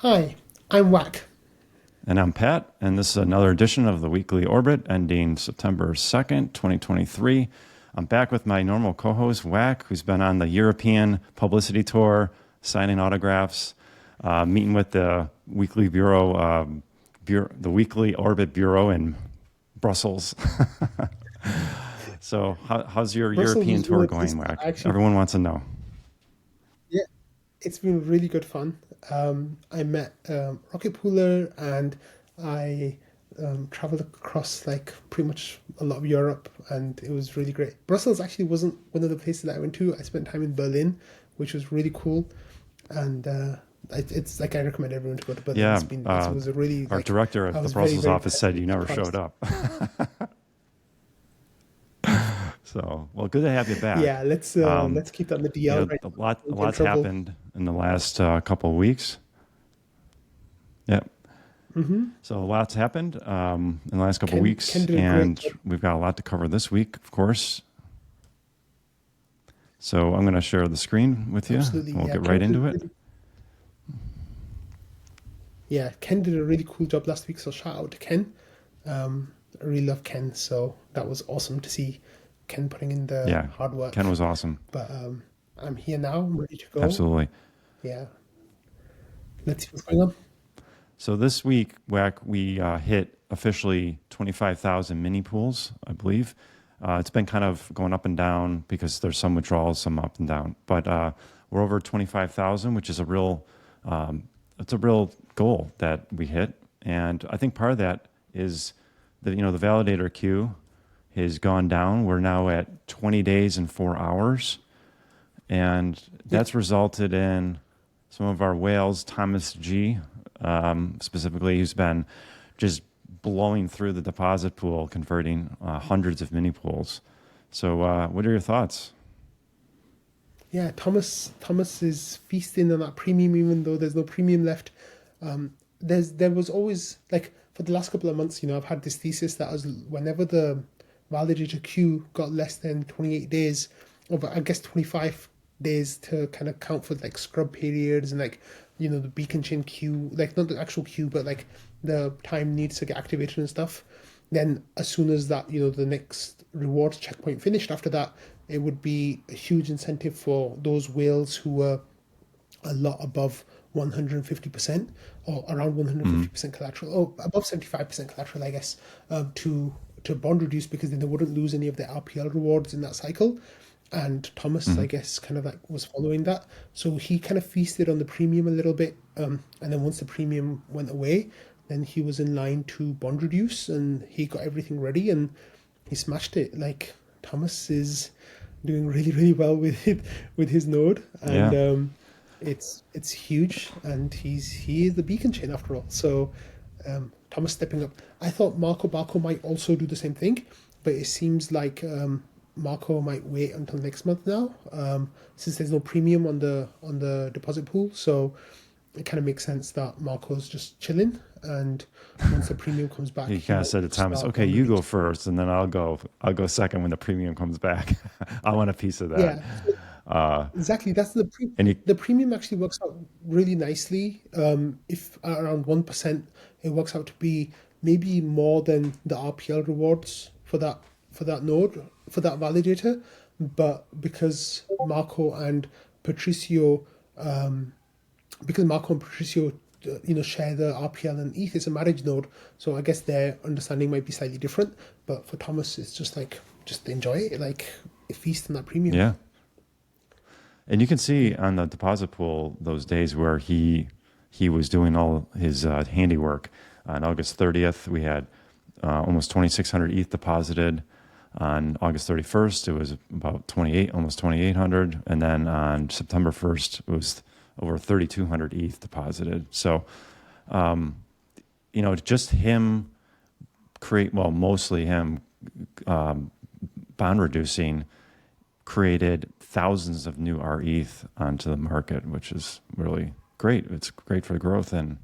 Hi, I'm Whack. And I'm Pat, and this is another edition of the Weekly Orbit ending September 2nd, 2023. I'm back with my normal co-host, Whack, who's been on the European publicity tour, signing autographs, meeting with the Weekly the Weekly Orbit Bureau in Brussels. So how's your Brussels European was tour good. going, Whack? Actually, Everyone wants to know. yeah, it's been really good fun. I met Rocket Pooler and I traveled across like pretty much a lot of Europe, and it was really great. Brussels actually wasn't one of the places that I went to. I spent time in Berlin, which was really cool, and it's like I recommend everyone to go to Berlin. Yeah, It was a really our like director I at the was very Brussels very office said pleasantly you never showed surprised. up. So, well, good to have you back. Yeah, Um, let's keep that in the DL right a now. a We'll get in lot's trouble. happened in the last couple of weeks. Yep. So a lot's happened in the last couple of Ken weeks, did a great and job. we've got a lot to cover this week, of course. So I'm going to share the screen with you, and Absolutely, we'll yeah. get right into it. Ken did a really cool job last week, so shout out to Ken. I really love Ken, so that was awesome to see Ken putting in the Yeah, hard Ken work. was awesome. But I'm here now, I'm ready to go. Absolutely. Yeah, let's see what's going on. So this week, WAC, we hit officially 25,000 mini pools, I believe. It's been kind of going up and down because there's some withdrawals, some up and down. But we're over 25,000, which is it's a real goal that we hit. And I think part of that is the validator queue has gone down. We're now at 20 days and 4 hours. And Yep. that's resulted in some of our whales, Thomas G, specifically, who's been just blowing through the deposit pool, converting hundreds of mini pools. So, what are your thoughts? Yeah, Thomas is feasting on that premium, even though there's no premium left. There was always like for the last couple of months, I've had this thesis that was whenever the validator queue got less than 28 days, or I guess 25 days to kind of count for like scrub periods and like the beacon chain queue, like not the actual queue, but like the time needs to get activated and stuff. Then as soon as that, the next rewards checkpoint finished after that, it would be a huge incentive for those whales who were a lot above 150% or around Mm-hmm. 150% collateral, or above 75% collateral, I guess, to bond reduce, because then they wouldn't lose any of their RPL rewards in that cycle. And Thomas, Mm-hmm. I guess, kind of like was following that. So he kind of feasted on the premium a little bit. And then once the premium went away, then he was in line to bond reduce and he got everything ready and he smashed it. Like Thomas is doing really, really well with it, with his node. And Yeah. it's huge, and he is the beacon chain after all. So Thomas stepping up. I thought Marco Barco might also do the same thing, but it seems like Marco might wait until next month now, since there's no premium on the deposit pool. So it kind of makes sense that Marco's just chilling, and once the premium comes back, He he kind of might said to Thomas, start "Okay, bond you go reducing. first, and then I'll go second when the premium comes back. I want a piece of that." Yeah, so Uh, exactly. That's and he, the premium actually works out really nicely. If at around 1%, it works out to be maybe more than the RPL rewards for that node, for that validator. But Patricio, um, because Marco and Patricio, share the RPL and ETH, it's a marriage node. So I guess their understanding might be slightly different. But for Thomas, it's just like just enjoy it, like feast on that premium. yeah, and you can see on the deposit pool those days where he was doing all his handiwork. On August 30th, we had almost 2,600 ETH deposited. On August 31st, it was about almost 2,800, and then on September 1st, it was over 3,200 ETH deposited. So, just him mostly him bond reducing created thousands of new RETH onto the market, which is really great. It's great for growth, and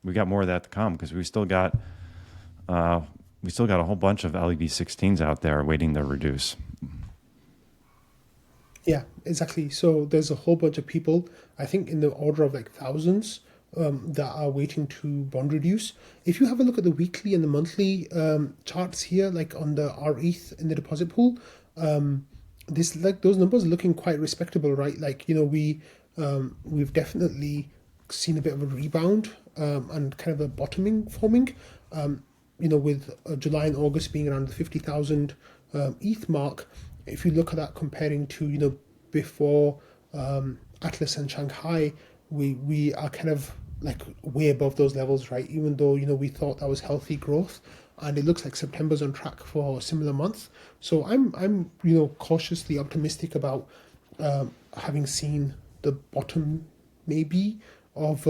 we got more of that to come because uh, we still got a whole bunch of LEB 16s out there waiting to reduce. Yeah, exactly. So there's a whole bunch of people, I think in the order of like thousands, that are waiting to bond reduce. If you have a look at the weekly and the monthly charts here, like on the RETH in the deposit pool, this like those numbers are looking quite respectable, right? Like, we've definitely seen a bit of a rebound and kind of a bottoming forming. With July and August being around the 50,000 ETH mark. If you look at that comparing to before Atlas and Shanghai, we are kind of like way above those levels, right? Even though we thought that was healthy growth, and it looks like September's on track for a similar month. So I'm cautiously optimistic about having seen the bottom maybe of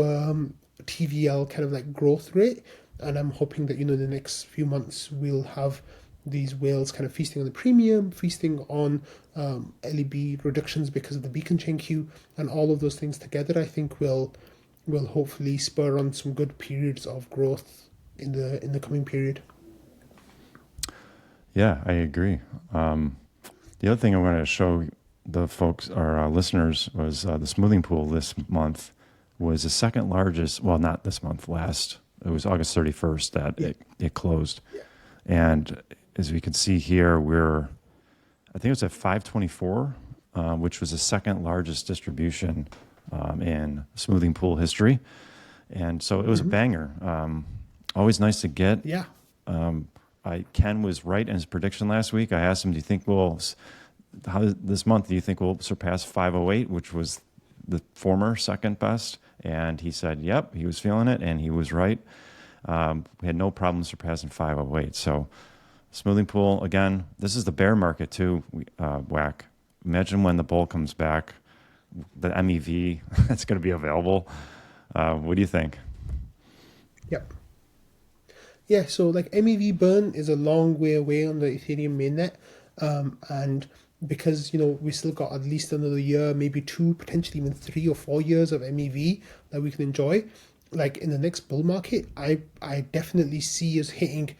TVL kind of like growth rate, and I'm hoping that the next few months we'll have these whales kind of feasting on the premium, feasting on LEB reductions because of the beacon chain queue, and all of those things together I think will hopefully spur on some good periods of growth in the coming period. Yeah, I agree. The other thing I wanted to show the folks, our listeners, was the smoothing pool this month was the second largest. Well, not this month. It was August 31st that it closed. Yeah. And as we can see here, I think it was at 524, which was the second largest distribution in smoothing pool history. And so it was a banger. Always nice to get. Yeah. Ken was right in his prediction last week. I asked him, this month, do you think we'll surpass 508, which was the former second best? And he said, yep, he was feeling it, and he was right. We had no problem surpassing 508. So smoothing pool, again, this is the bear market too, Whack. Imagine when the bull comes back, the MEV that's going to be available. What do you think? Yep. Yeah, so like MEV burn is a long way away on the Ethereum mainnet. And because we still got at least another year, maybe 2, potentially even 3 or 4 years of MEV that we can enjoy. Like in the next bull market, I definitely see us hitting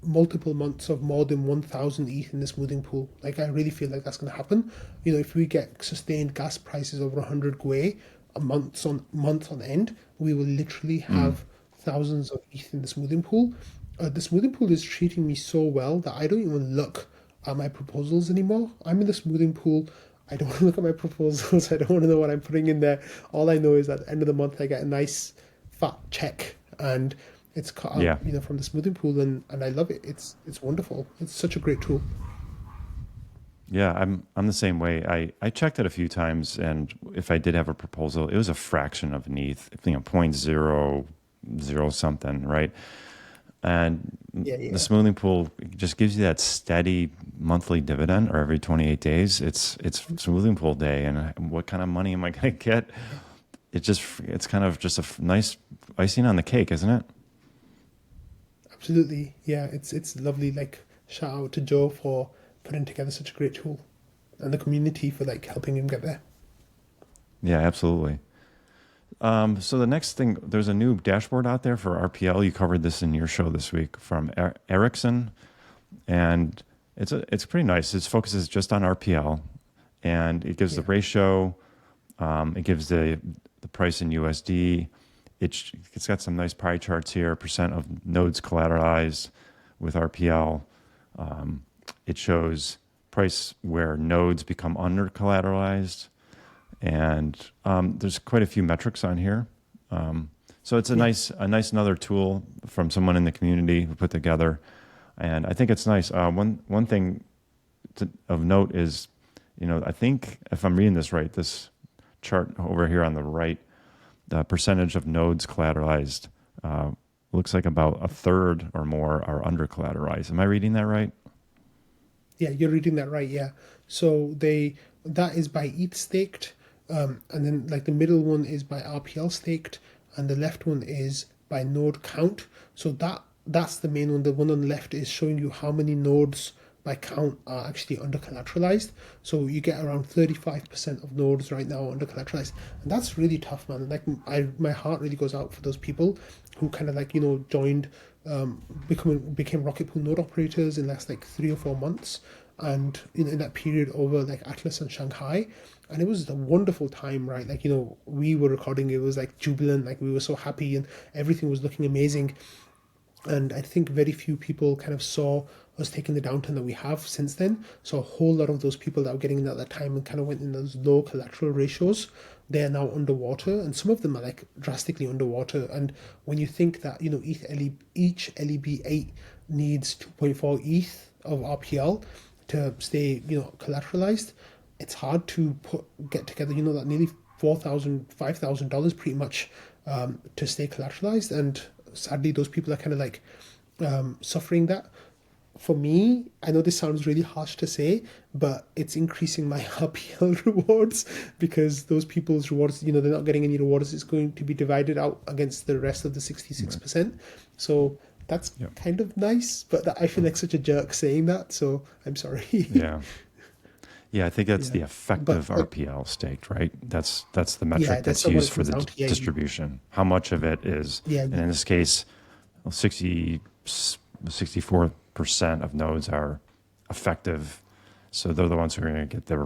multiple months of more than 1,000 ETH in the smoothing pool. Like I really feel like that's going to happen. If we get sustained gas prices over 100 GUI a month on end, we will literally have thousands of ETH in the smoothing pool. The smoothing pool is treating me so well that I don't even look at my proposals anymore. I'm in the smoothing pool. I don't want to look at my proposals. I don't want to know what I'm putting in there. All I know is at the end of the month I get a nice fat check, and it's cut out, from the smoothing pool, and I love it. It's wonderful. It's such a great tool. Yeah, I'm the same way. I checked it a few times, and if I did have a proposal, it was a fraction of an ETH, 0.00 something, right? And the smoothing pool just gives you that steady monthly dividend, or every 28 days. It's smoothing pool day, and what kind of money am I going to get? It's kind of just a nice icing on the cake, isn't it? Absolutely, yeah. It's lovely. Like, shout out to Joe for putting together such a great tool, and the community for like helping him get there. Yeah, absolutely. So the next thing, there's a new dashboard out there for RPL. You covered this in your show this week from Ericsson, and it's pretty nice. It focuses just on RPL, and it gives the ratio. It gives the price in USD. It's got some nice pie charts here. Percent of nodes collateralized with RPL. It shows price where nodes become under collateralized. And there's quite a few metrics on here. So it's a nice another tool from someone in the community who put together. And I think it's nice. One thing of note is, I think if I'm reading this right, this chart over here on the right, the percentage of nodes collateralized looks like about a third or more are under collateralized. Am I reading that right? Yeah, you're reading that right. Yeah. So that is by ETH staked. And then like the middle one is by RPL staked, and the left one is by node count. So that's the main one. The one on the left is showing you how many nodes by count are actually under collateralized. So you get around 35% of nodes right now under collateralized, and that's really tough, man. Like my heart really goes out for those people who kind of like joined, became Rocket Pool node operators in the last like 3 or 4 months. and in that period over like Atlas and Shanghai, and it was a wonderful time, right? Like we were recording, it was like jubilant, like we were so happy, and everything was looking amazing. And I think very few people kind of saw us taking the downturn that we have since then. So a whole lot of those people that were getting in at that time and kind of went in those low collateral ratios, they're now underwater, and some of them are like drastically underwater. And when you think that each LEB8 needs 2.4 ETH of RPL to stay collateralized, it's hard to get together that nearly $4,000-$5,000 pretty much to stay collateralized. And sadly, those people are kind of like suffering that. For me, I know this sounds really harsh to say, but it's increasing my RPL rewards, because those people's rewards, they're not getting any rewards. It's going to be divided out against the rest of the 66%. Right. So that's kind of nice, but I feel like such a jerk saying that. So I'm sorry. Yeah, I think that's the effective RPL staked, right? That's the metric that's used for the distribution. How much of it is, and in this case, 64% of nodes are effective, so they're the ones who are going to get the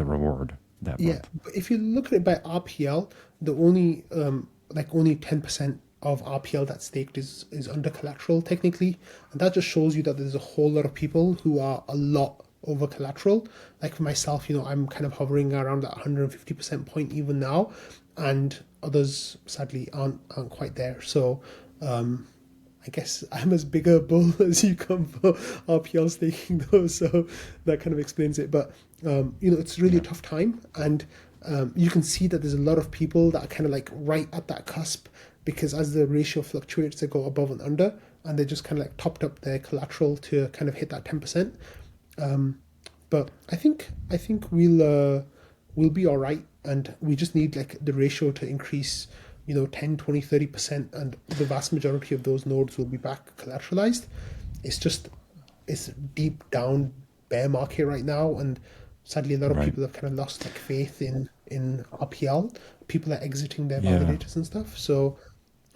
reward that month. But if you look at it by RPL, the only 10% of RPL that's staked is under collateral technically, and that just shows you that there's a whole lot of people who are a lot over collateral. Like for myself, I'm kind of hovering around that 150% point even now, and others sadly aren't quite there. So I guess I'm as big a bull as you come for RPL staking though, so that kind of explains it. But it's really a tough time, and you can see that there's a lot of people that are kind of like right at that cusp, because as the ratio fluctuates, they go above and under, and they just kind of like topped up their collateral to kind of hit that 10%. But I think we'll be all right, and we just need like the ratio to increase 10, 20, 30%, and the vast majority of those nodes will be back collateralized. It's deep down bear market right now, and sadly a lot of people have kind of lost like faith in RPL. People are exiting their validators and stuff, so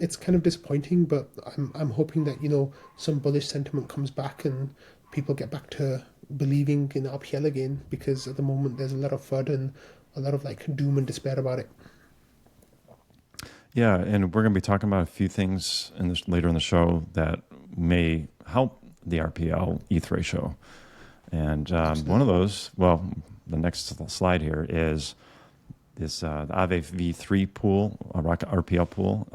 it's kind of disappointing. But I'm hoping that some bullish sentiment comes back and people get back to believing in RPL again, because at the moment there's a lot of FUD and a lot of like doom and despair about it. Yeah, and we're going to be talking about a few things later in the show that may help the RPL ETH ratio. And one of those, the next slide here is this the AAVE V3 pool, a RPL pool.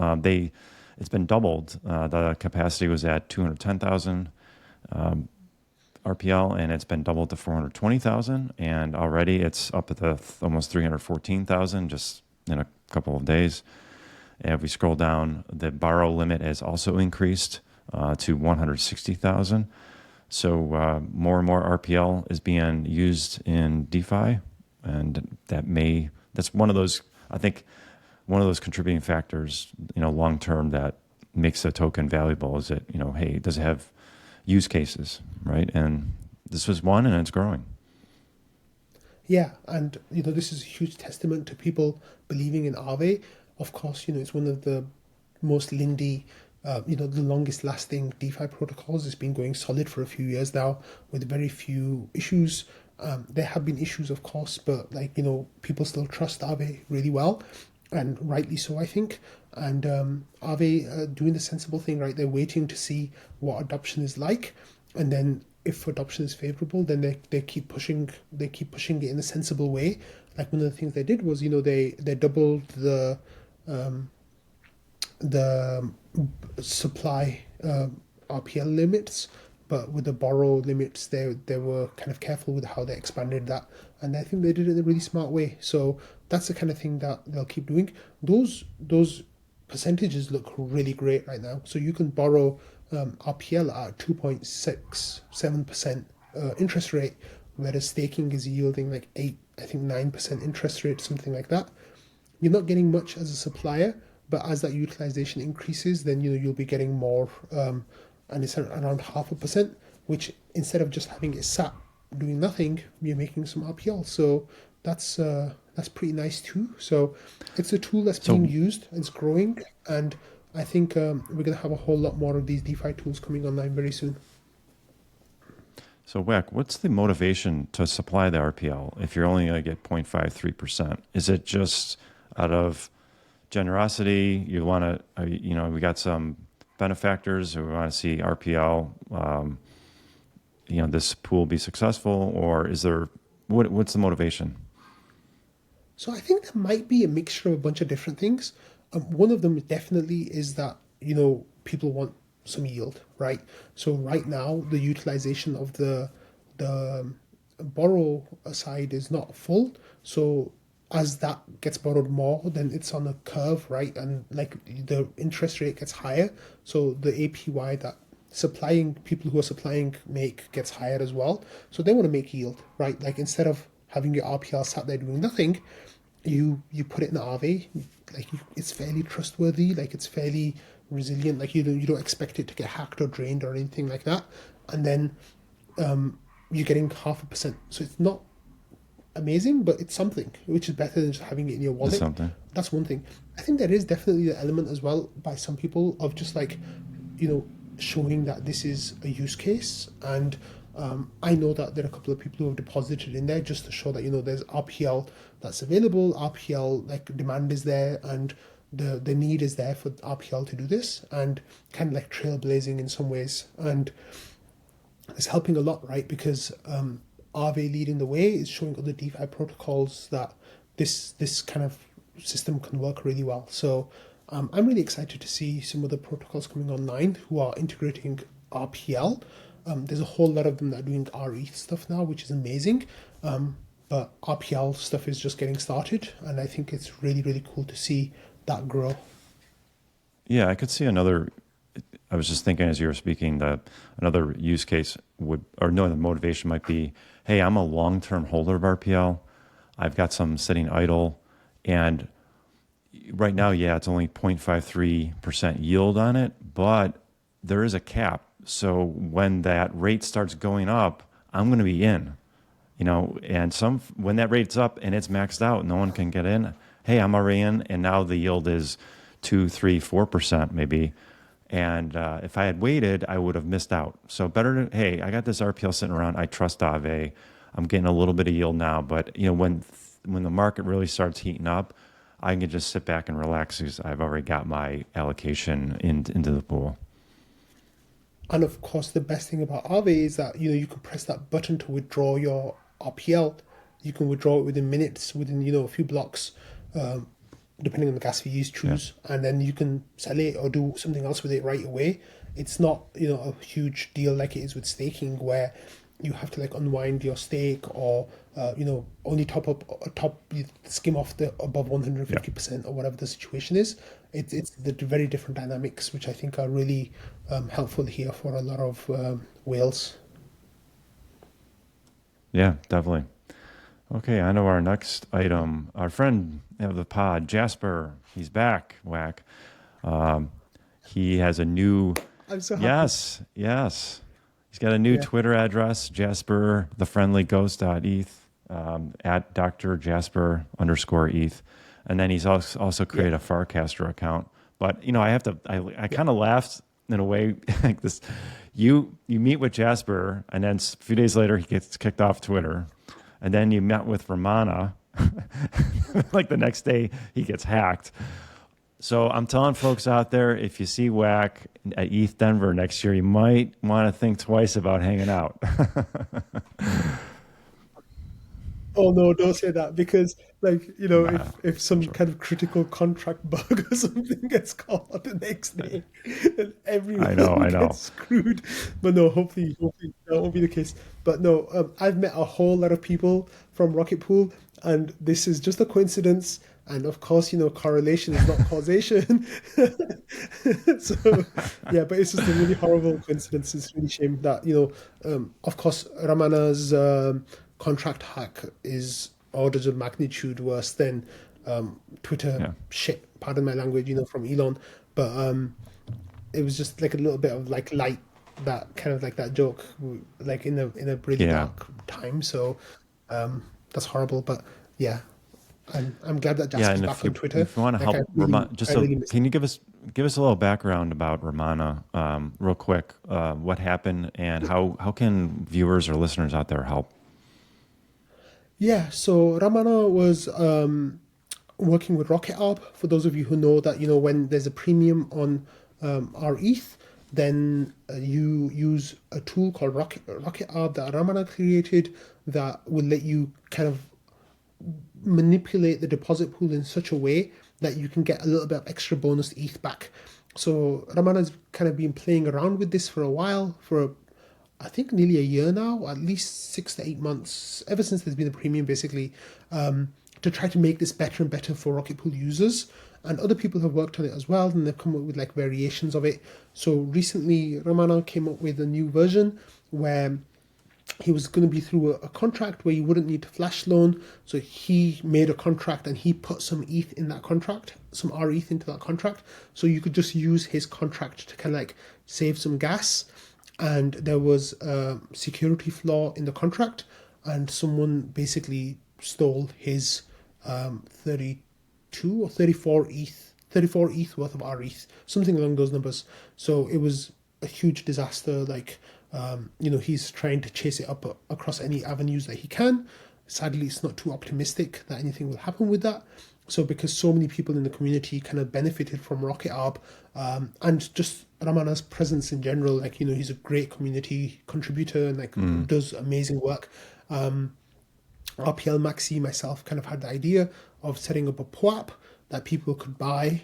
It's been doubled. The capacity was at 210,000 RPL, and it's been doubled to 420,000, and already it's up at almost 314,000 just in a couple of days. And if we scroll down, the borrow limit has also increased to 160,000. So more and more RPL is being used in DeFi, and that's one of those, I think, one of those contributing factors, long term, that makes a token valuable. Is it, hey, does it have use cases, right? And this was one, and it's growing. Yeah, and this is a huge testament to people believing in AAVE. Of course, it's one of the most lindy, the longest lasting DeFi protocols. It's been going solid for a few years now with very few issues. There have been issues, of course, but people still trust AAVE really well, and rightly so, I think. And AAVE doing the sensible thing, right? They're waiting to see what adoption is like, and then if adoption is favorable, then they keep pushing it in a sensible way. Like one of the things they did was they doubled the supply RPL limits, but with the borrow limits, they were kind of careful with how they expanded that, and I think they did it in a really smart way. So that's the kind of thing that they'll keep doing. Those percentages look really great right now. So you can borrow RPL at 2.67% interest rate, whereas staking is yielding like 9% interest rate, something like that. You're not getting much as a supplier, but as that utilization increases, then you'll be getting more, and it's around 0.5%, which instead of just having it sat doing nothing, you're making some RPL. So that's pretty nice too. So it's a tool that's being used, it's growing, and I think we're going to have a whole lot more of these DeFi tools coming online very soon. So, Weck, what's the motivation to supply the RPL if you're only going to get 0.53%? Is it just out of generosity? You want to, we got some benefactors who want to see RPL, this pool be successful, or is there, what's the motivation? So I think there might be a mixture of a bunch of different things. One of them definitely is that, people want some yield, right? So right now the utilization of the borrow side is not full. So as that gets borrowed more, then it's on a curve, right? And like the interest rate gets higher. So the APY that supplying people who are supplying make gets higher as well. So they want to make yield, right? Like instead of having your RPL sat there doing nothing, you put it in the RV, like it's fairly trustworthy, like it's fairly resilient, like you don't expect it to get hacked or drained or anything like that, and then you're getting 0.5%. So it's not amazing, but it's something, which is better than just having it in your It's wallet. something. That's one thing. I think there is definitely the element as well by some people of just like, showing that this is a use case. And I know that there are a couple of people who have deposited in there just to show that, there's RPL that's available, RPL, like demand is there, and the need is there for RPL to do this, and kind of like trailblazing in some ways. And it's helping a lot, right? Because Aave leading the way is showing other DeFi protocols that this kind of system can work really well. So I'm really excited to see some of the protocols coming online who are integrating RPL. There's a whole lot of them that are doing RETH stuff now, which is amazing. But RPL stuff is just getting started, and I think it's really, really cool to see that grow. Yeah, I could see another. I was just thinking as you were speaking that another use case would, or no, the motivation might be, hey, I'm a long-term holder of RPL. I've got some sitting idle, and right now, yeah, it's only 0.53% yield on it, but there is a cap. So when that rate starts going up, I'm going to be in, and when that rate's up and it's maxed out, no one can get in. Hey, I'm already in, and now the yield is 2, 3, 4% maybe. And if I had waited, I would have missed out. So better to, hey, I got this RPL sitting around. I trust AAVE. I'm getting a little bit of yield now, but when the market really starts heating up, I can just sit back and relax because I've already got my allocation into the pool. And of course, the best thing about Aave is that you can press that button to withdraw your RPL. You can withdraw it within minutes, within a few blocks, depending on the gas fee you choose, and then you can sell it or do something else with it right away. It's not a huge deal like it is with staking, where you have to like unwind your stake or only you skim off the above 150% or whatever the situation is. It's the very different dynamics, which I think are really helpful here for a lot of whales. Yeah, definitely. Okay, on to our next item. Our friend of the pod, Jasper, he's back, Whack. He has a new... I'm so happy. Yes. He's got a new Twitter address, Jasper, thefriendlyghost.eth, at Dr. Jasper _ETH. And then he's also created a Farcaster account. But, I kind of laughed in a way like this. You meet with Jasper, and then a few days later, he gets kicked off Twitter. And then you met with Ramana. Like the next day, he gets hacked. So I'm telling folks out there, if you see Whack at ETHDenver next year, you might want to think twice about hanging out. Oh no, don't say that, because if some kind of critical contract bug or something gets caught the next day, then I know. everyone gets screwed. But no, hopefully that won't be the case. But no, I've met a whole lot of people from Rocket Pool, and this is just a coincidence. And of course, correlation is not causation. So yeah, but it's just a really horrible coincidence. It's really a shame that of course, Ramana's contract hack is orders of magnitude worse than Twitter shit. Pardon my language, from Elon. But it was just like a little bit of like light, that kind of like that joke, like in a really dark time. So that's horrible. But yeah, And I'm glad that Yeah, Jasper's and back on Twitter. if you want to Like help Ramana, I really miss can you give us a little background about Ramana, real quick? What happened, and how can viewers or listeners out there help? Yeah, so Ramana was working with Rocket Arb. For those of you who know that, when there's a premium on our ETH, then you use a tool called Rocket Arb that Ramana created that will let you kind of manipulate the deposit pool in such a way that you can get a little bit of extra bonus ETH back. So Ramana's kind of been playing around with this for a while, for I think nearly a year now, at least 6 to 8 months, ever since there's been a premium, basically, to try to make this better and better for Rocket Pool users. And other people have worked on it as well, and they've come up with like variations of it. So recently, Ramana came up with a new version where he was going to be through a contract where you wouldn't need to flash loan. So he made a contract and he put some ETH in that contract, some RETH into that contract. So you could just use his contract to kind of like save some gas. And there was a security flaw in the contract, and someone basically stole his 32 or 34 ETH worth of RETH, something along those numbers. So it was a huge disaster. Like, he's trying to chase it up across any avenues that he can. Sadly, it's not too optimistic that anything will happen with that. So because so many people in the community kind of benefited from Rocket Arb, and just Ramana's presence in general, like, he's a great community contributor and like does amazing work. RPL Maxi, myself, kind of had the idea of setting up a POAP that people could buy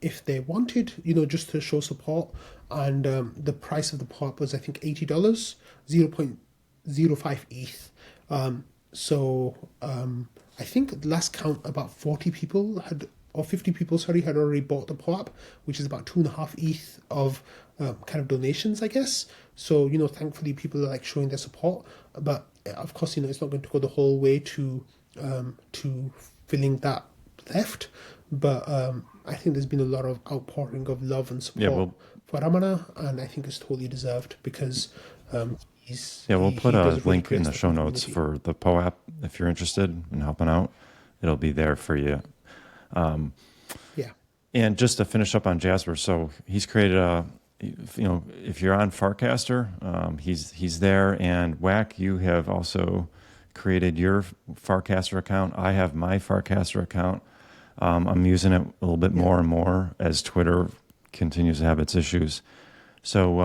if they wanted, just to show support. And the price of the POAP was, I think, $80, 0.05 ETH. I think at last count, about 40 people or 50 people, sorry, had already bought the POAP, which is about 2.5 ETH of kind of donations, I guess. So, thankfully people are like showing their support. But of course, it's not going to go the whole way to filling that theft. But I think there's been a lot of outpouring of love and support for Ramana, and I think it's totally deserved because we'll put a does really link in the show notes for the POAP if you're interested in helping out. It'll be there for you. Yeah. And just to finish up on Jasper, so he's created if you're on Farcaster, he's there, and Whack, you have also created your Farcaster account. I have my Farcaster account. I'm using it a little bit more and more as Twitter continues to have its issues. So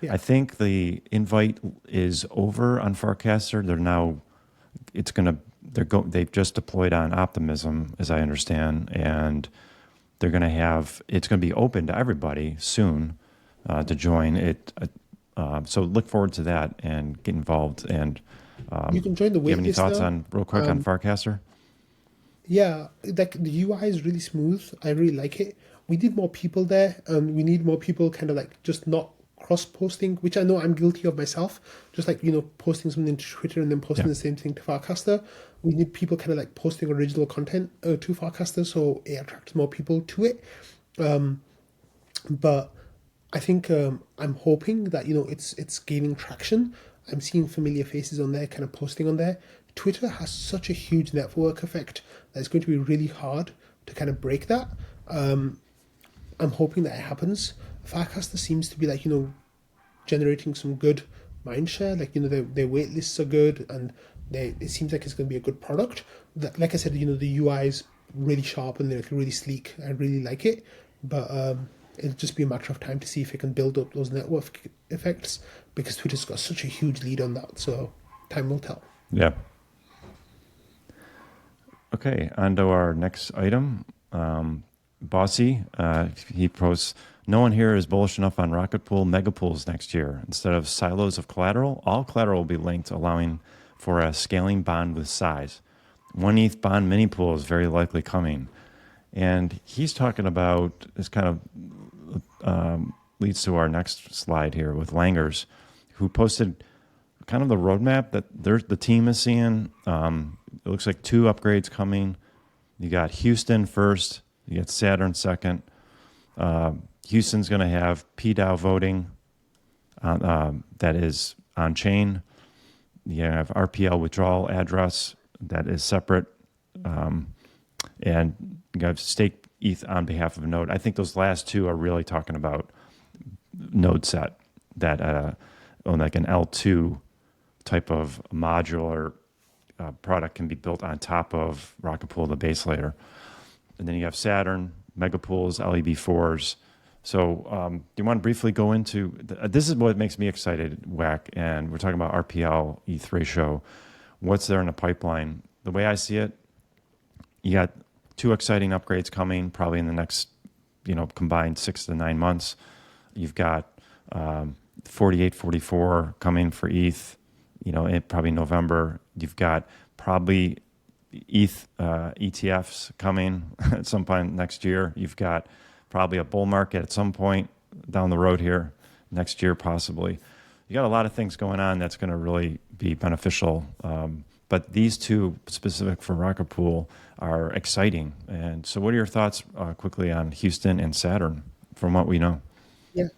I think the invite is over on Farcaster. They've just deployed on Optimism, as I understand, and it's going to be open to everybody soon to join it. So look forward to that and get involved. And you can join the waitlist. Do you have any thoughts now. on Farcaster? Yeah, like the UI is really smooth. I really like it. We need more people there, and we need more people kind of like just not cross-posting, which I know I'm guilty of myself. Just like, posting something to Twitter and then posting the same thing to Farcaster. We need people kind of like posting original content to Farcaster so it attracts more people to it. But I think I'm hoping that, it's gaining traction. I'm seeing familiar faces on there, kind of posting on there. Twitter has such a huge network effect that it's going to be really hard to kind of break that. I'm hoping that it happens. Farcaster seems to be like, generating some good mindshare. Like, their wait lists are good, and it seems like it's going to be a good product. Like I said, the UI is really sharp and like really sleek. I really like it, but it'll just be a matter of time to see if it can build up those network effects, because Twitter's got such a huge lead on that. So time will tell. Yeah. Okay, on to our next item. Bossy, he posts, no one here is bullish enough on Rocket Pool Megapools next year. Instead of silos of collateral, all collateral will be linked, allowing for a scaling bond with size. 1 ETH bond mini pool is very likely coming. And he's talking about, this kind of leads to our next slide here with Langers, who posted kind of the roadmap that the team is seeing. It looks like 2 upgrades coming. You got Houston first, you got Saturn second. Houston's going to have PDAO voting that is on chain. You have RPL withdrawal address that is separate. and you have stake ETH on behalf of a node. I think those last two are really talking about node set that like an L2 type of modular product can be built on top of Rocket Pool, the base layer. And then you have Saturn, Megapools, LEB4s. So do you want to briefly go into, this is what makes me excited, WAC, and we're talking about RPL, ETH ratio. What's there in the pipeline? The way I see it, you got two exciting upgrades coming probably in the next, combined 6 to 9 months. You've got 48, 44 coming for ETH, in probably November. You've got probably ETH ETFs coming at some point next year. You've got probably a bull market at some point down the road here next year, possibly. You got a lot of things going on that's going to really be beneficial. But these two specific for Rocket Pool are exciting. And so what are your thoughts quickly on Houston and Saturn from what we know? Yeah.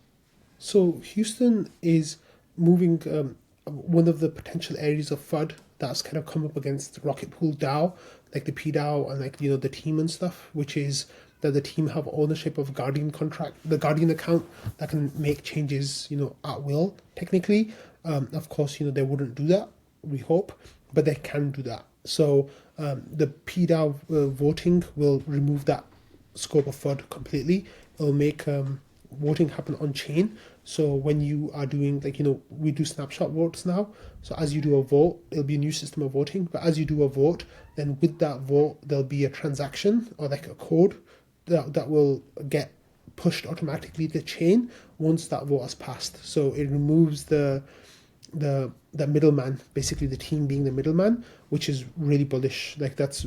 So Houston is moving one of the potential areas of FUD that's kind of come up against Rocket Pool DAO, like the PDAO and the team and stuff, which is that the team have ownership of the Guardian account that can make changes, at will, technically. Of course, they wouldn't do that, we hope, but they can do that. So the PDAO voting will remove that scope of FUD completely. It'll make voting happen on chain. So when you are doing, we do snapshot votes now. So as you do a vote, it'll be a new system of voting. But as you do a vote, then with that vote, there'll be a transaction or like a code that will get pushed automatically to the chain once that vote has passed. So it removes the middleman, basically the team being the middleman, which is really bullish. That's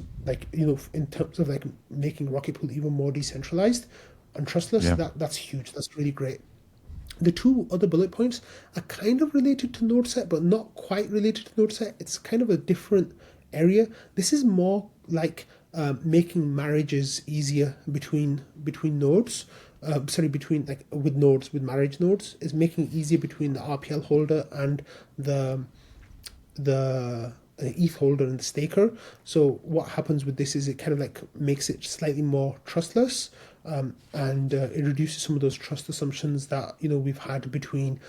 in terms of making Rocket Pool even more decentralized and trustless. Yeah. That's huge. That's really great. The two other bullet points are kind of related to NodeSet, but not quite related to NodeSet. It's kind of a different area. This is more like making marriages easier between nodes. With marriage nodes, is making it easier between the RPL holder and the ETH holder and the staker. So what happens with this is it kind of makes it slightly more trustless, and it reduces some of those trust assumptions that we've had between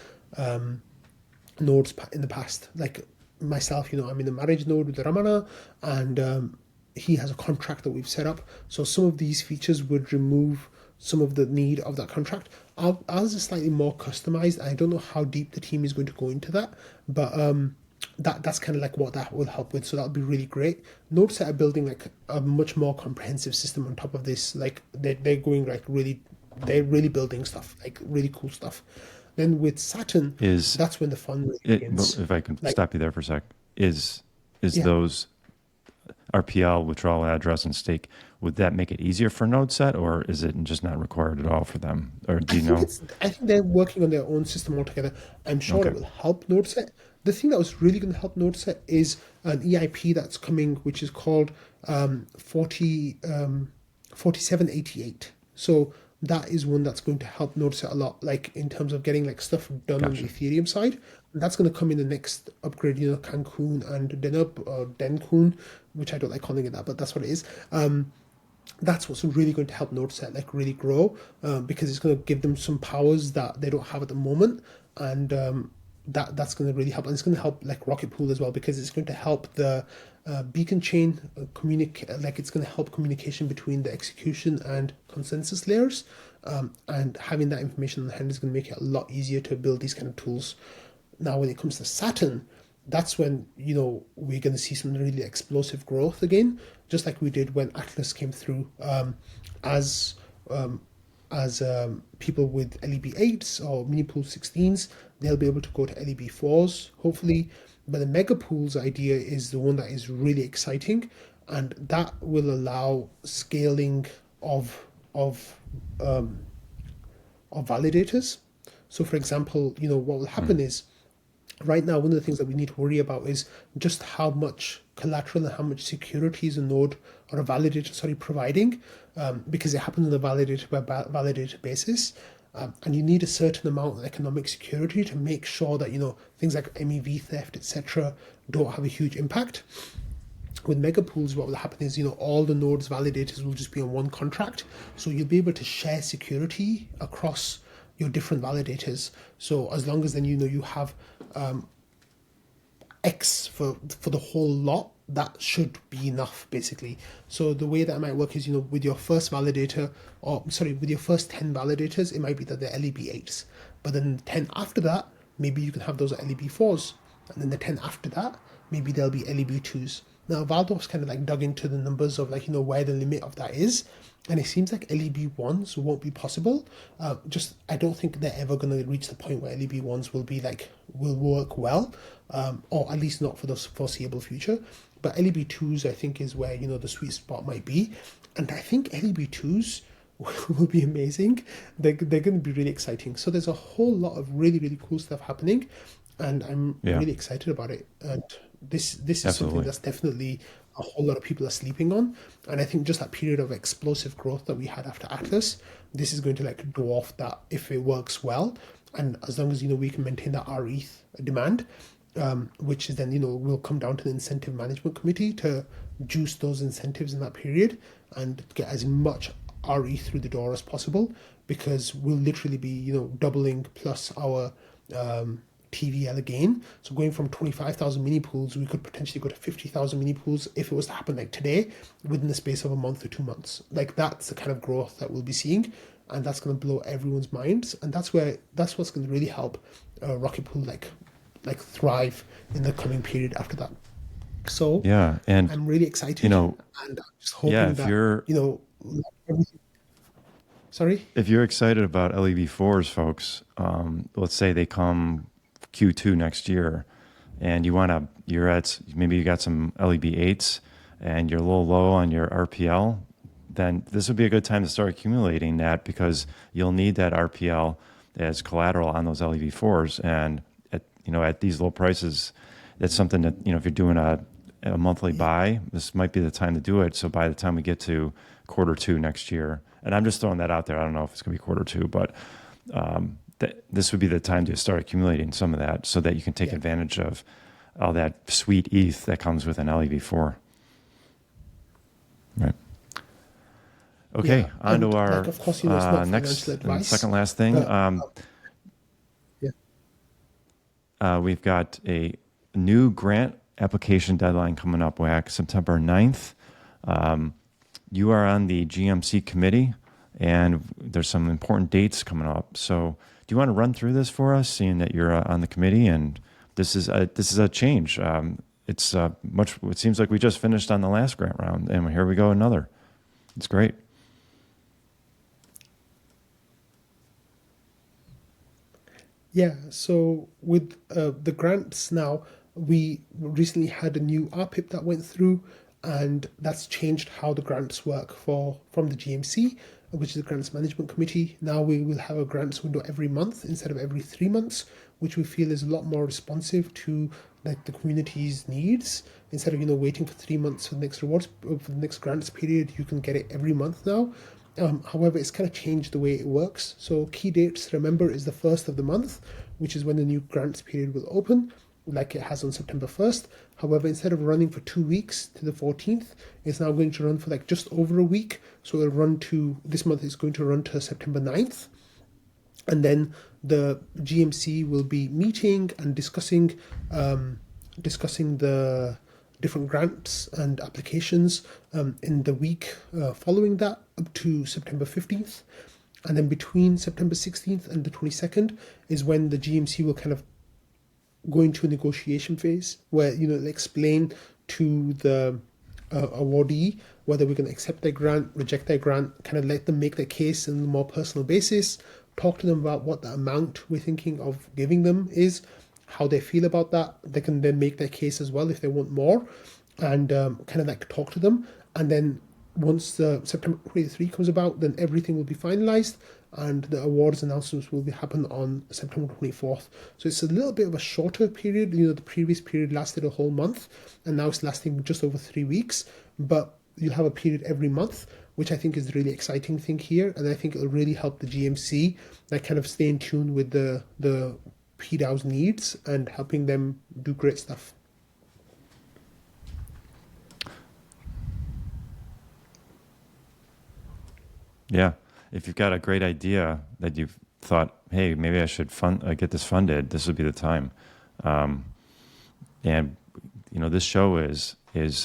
nodes in the past. Like myself, I'm in the marriage node with the Ramana, and he has a contract that we've set up. So some of these features would remove some of the need of that contract. Ours is slightly more customized. I don't know how deep the team is going to go into that, but that's kind of what that will help with. So that'll be really great. NodeSet are building a much more comprehensive system on top of this. They're going they're really building stuff, really cool stuff. Then with Saturn, that's when the fun really begins. If I can stop you there for a sec, is those RPL withdrawal address and stake, would that make it easier for NodeSet, or is it just not required at all for them? Or do you know? I think they're working on their own system altogether. I'm sure it will help NodeSet. The thing that was really going to help NodeSet is an EIP that's coming, which is called 4788. So that is one that's going to help NodeSet a lot, in terms of getting stuff done on the Ethereum side. And that's going to come in the next upgrade, Cancun and Denup or Dencun, which I don't like calling it that, but that's what it is. That's what's really going to help NodeSet really grow, because it's going to give them some powers that they don't have at the moment, and that's going to really help. And it's going to help Rocket Pool as well, because it's going to help the beacon chain communicate. It's going to help communication between the execution and consensus layers, and having that information on hand is going to make it a lot easier to build these kind of tools. Now, when it comes to Saturn, that's when we're going to see some really explosive growth again, just like we did when Atlas came through. As people with LEB8s or Minipool 16s, they'll be able to go to LEB4s, hopefully. But the Megapools idea is the one that is really exciting, and that will allow scaling of validators. So, for example, what will happen is, right now, one of the things that we need to worry about is just how much collateral and how much security is a node or a validator providing, because it happens on a validator by validator basis. And you need a certain amount of economic security to make sure that things like MEV theft, etc., don't have a huge impact. with mega pools, what will happen is, all the nodes validators will just be on one contract. So you'll be able to share security across your different validators. So as long as then, you have X for the whole lot, that should be enough basically. So the way that might work is, with your first validator, or sorry, with your first 10 validators, it might be that they're LEB8s. But then 10 after that, maybe you can have those LEB4s. And then the 10 after that, maybe they'll be LEB2s. Now, Valdorf's kind of like dug into the numbers of where the limit of that is. And it seems like LEB1s won't be possible. I don't think they're ever going to reach the point where LEB1s will work well, or at least not for the foreseeable future. But LEB2s, I think, is where, the sweet spot might be. And I think LEB2s will be amazing. They're going to be really exciting. So there's a whole lot of really, really cool stuff happening. And I'm really excited about it. And this is something that's definitely a whole lot of people are sleeping on. And I think just that period of explosive growth that we had after Atlas, this is going to dwarf that if it works well. And as long as, we can maintain that RETH demand, which is then, will come down to the incentive management committee to juice those incentives in that period and get as much RETH through the door as possible, because we'll literally be, doubling plus our TVL again. So going from 25,000 mini pools, we could potentially go to 50,000 mini pools if it was to happen today within the space of a month or 2 months. That's the kind of growth that we'll be seeing, and that's going to blow everyone's minds. And that's what's going to really help Rocket Pool thrive in the coming period after that. So and I'm really excited, and I'm just hoping that you're everything. Sorry? If you're excited about LEV4s, folks, let's say they come Q2 next year, and maybe you got some LEB8s and you're a little low on your RPL, then this would be a good time to start accumulating that, because you'll need that RPL as collateral on those LEV4s. And at these low prices, that's something that, if you're doing a monthly buy, this might be the time to do it. So by the time we get to Q2 next year, and I'm just throwing that out there, I don't know if it's going to be Q2, but this would be the time to start accumulating some of that so that you can take advantage of all that sweet ETH that comes with an LEV4. Right. Okay, on to our of course, it's not next advice, and second last thing. We've got a new grant application deadline coming up, WAC, September 9th. You are on the GMC committee, and there's some important dates coming up. So do you want to run through this for us, seeing that you're on the committee? And this is a change. It seems like we just finished on the last grant round, and here we go, another. It's great. Yeah, so with the grants now, we recently had a new RPIP that went through, and that's changed how the grants work from the GMC, which is the Grants Management Committee. Now we will have a grants window every month instead of every 3 months, which we feel is a lot more responsive to the community's needs. Instead of waiting for 3 months for the next rewards, for the next grants period, you can get it every month now. However, it's kind of changed the way it works. So key dates to remember is the 1st of the month, which is when the new grants period will open, like it has on September 1st. However, instead of running for 2 weeks to the 14th, it's now going to run for just over a week. So this month is going to run to September 9th. And then the GMC will be meeting and discussing the different grants and applications in the week following that up to September 15th. And then between September 16th and the 22nd is when the GMC will kind of go into a negotiation phase where, they'll explain to the awardee whether we're going to accept their grant, reject their grant, kind of let them make their case on a more personal basis, talk to them about what the amount we're thinking of giving them is, how they feel about that. They can then make their case as well if they want more, and kind of talk to them. And then once the September 23 comes about, then everything will be finalized, and the awards announcements will happen on September 24th. So it's a little bit of a shorter period. The previous period lasted a whole month, and now it's lasting just over 3 weeks. But you'll have a period every month, which I think is the really exciting thing here. And I think it'll really help the GMC kind of stay in tune with the PDAO's needs and helping them do great stuff. Yeah. If you've got a great idea that you've thought, hey, maybe I should get this funded, this would be the time. Um, and this show is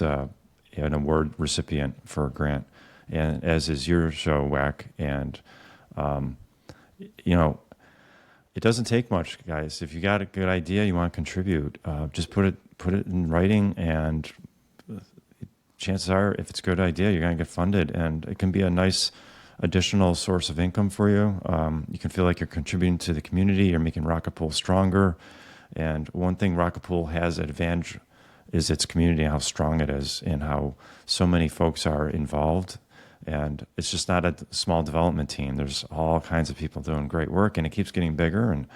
an award recipient for a grant, and as is your show, WAC. And um, you know, it doesn't take much, guys. If you got a good idea, you want to contribute, just put it in writing, and chances are, if it's a good idea, you're going to get funded, and it can be a nice additional source of income for you. You can feel like you're contributing to the community. You're making Rocket Pool stronger. And one thing Rocket Pool has advantage is its community and how strong it is, and how so many folks are involved. And it's just not a small development team. There's all kinds of people doing great work, and it keeps getting bigger. And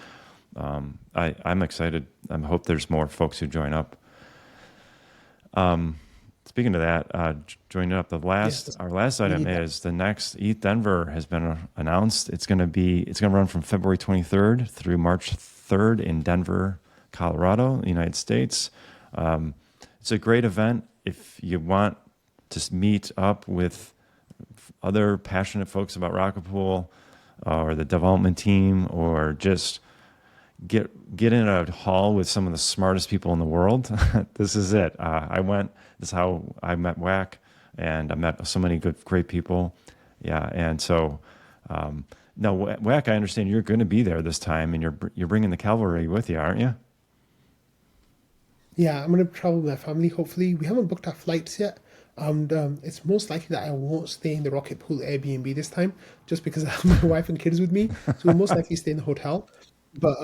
I'm excited. I hope there's more folks who join up. Speaking of that, joining up, our last item is the next ETHDenver has been announced. It's going to run from February 23rd through March 3rd in Denver, Colorado, United States. It's a great event if you want to meet up with other passionate folks about Rocket Pool, or the development team, or just get in a hall with some of the smartest people in the world. This is it. This is how I met WAC, and I met so many great people. Yeah, and so now WAC, I understand you're going to be there this time, and you're bringing the cavalry with you, aren't you? Yeah, I'm going to travel with my family, hopefully. We haven't booked our flights yet, and it's most likely that I won't stay in the Rocket Pool Airbnb this time, just because I have my wife and kids with me. So we'll most likely stay in the hotel. But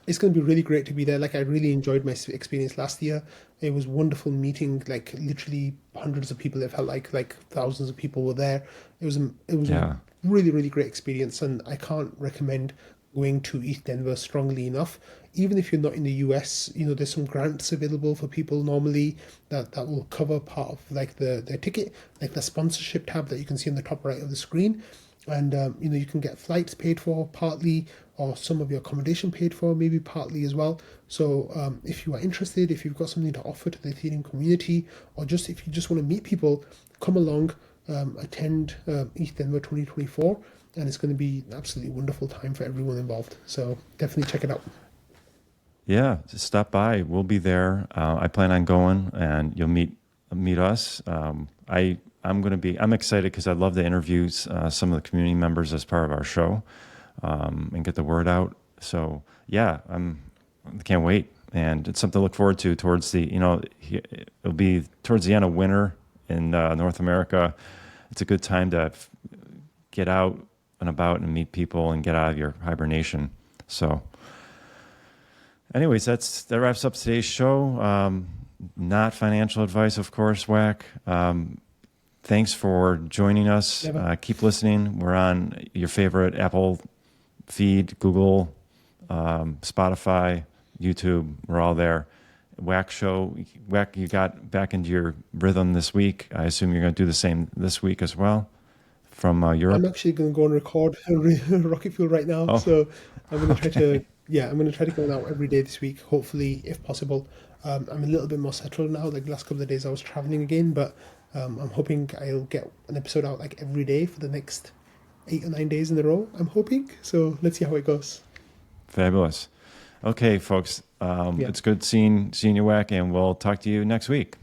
it's going to be really great to be there. Like, I really enjoyed my experience last year. It was wonderful meeting, like, literally hundreds of people. It felt like thousands of people were there. It was a really, really great experience, and I can't recommend going to ETHDenver strongly enough. Even if you're not in the US, there's some grants available for people normally that will cover part of like their ticket, like the sponsorship tab that you can see on the top right of the screen. And you can get flights paid for partly, or some of your accommodation paid for, maybe partly as well. So if you are interested, if you've got something to offer to the Ethereum community, or just if you just want to meet people, come along, attend ETHDenver 2024, and it's going to be an absolutely wonderful time for everyone involved. So definitely check it out. Yeah, just stop by. We'll be there. I plan on going, and you'll meet us. I'm excited because I love to interview some of the community members as part of our show, and get the word out. So yeah, I can't wait, and it's something to look forward to towards it'll be towards the end of winter in North America. It's a good time to get out and about and meet people and get out of your hibernation. So anyways, that wraps up today's show. Not financial advice, of course, WAC. Thanks for joining us. Keep listening. We're on your favorite Apple feed, Google, Spotify, YouTube. We're all there. WAC show. WAC, you got back into your rhythm this week. I assume you're going to do the same this week as well from Europe. I'm actually going to go and record Rocket Fuel right now. So I'm going to try to, I'm going to try to go out every day this week, hopefully, if possible. I'm a little bit more settled now. Like the last couple of days I was traveling again, but I'm hoping I'll get an episode out like every day for the next 8 or 9 days in a row, I'm hoping. So let's see how it goes. Fabulous. Okay, folks. It's good seeing you, WAC, and we'll talk to you next week.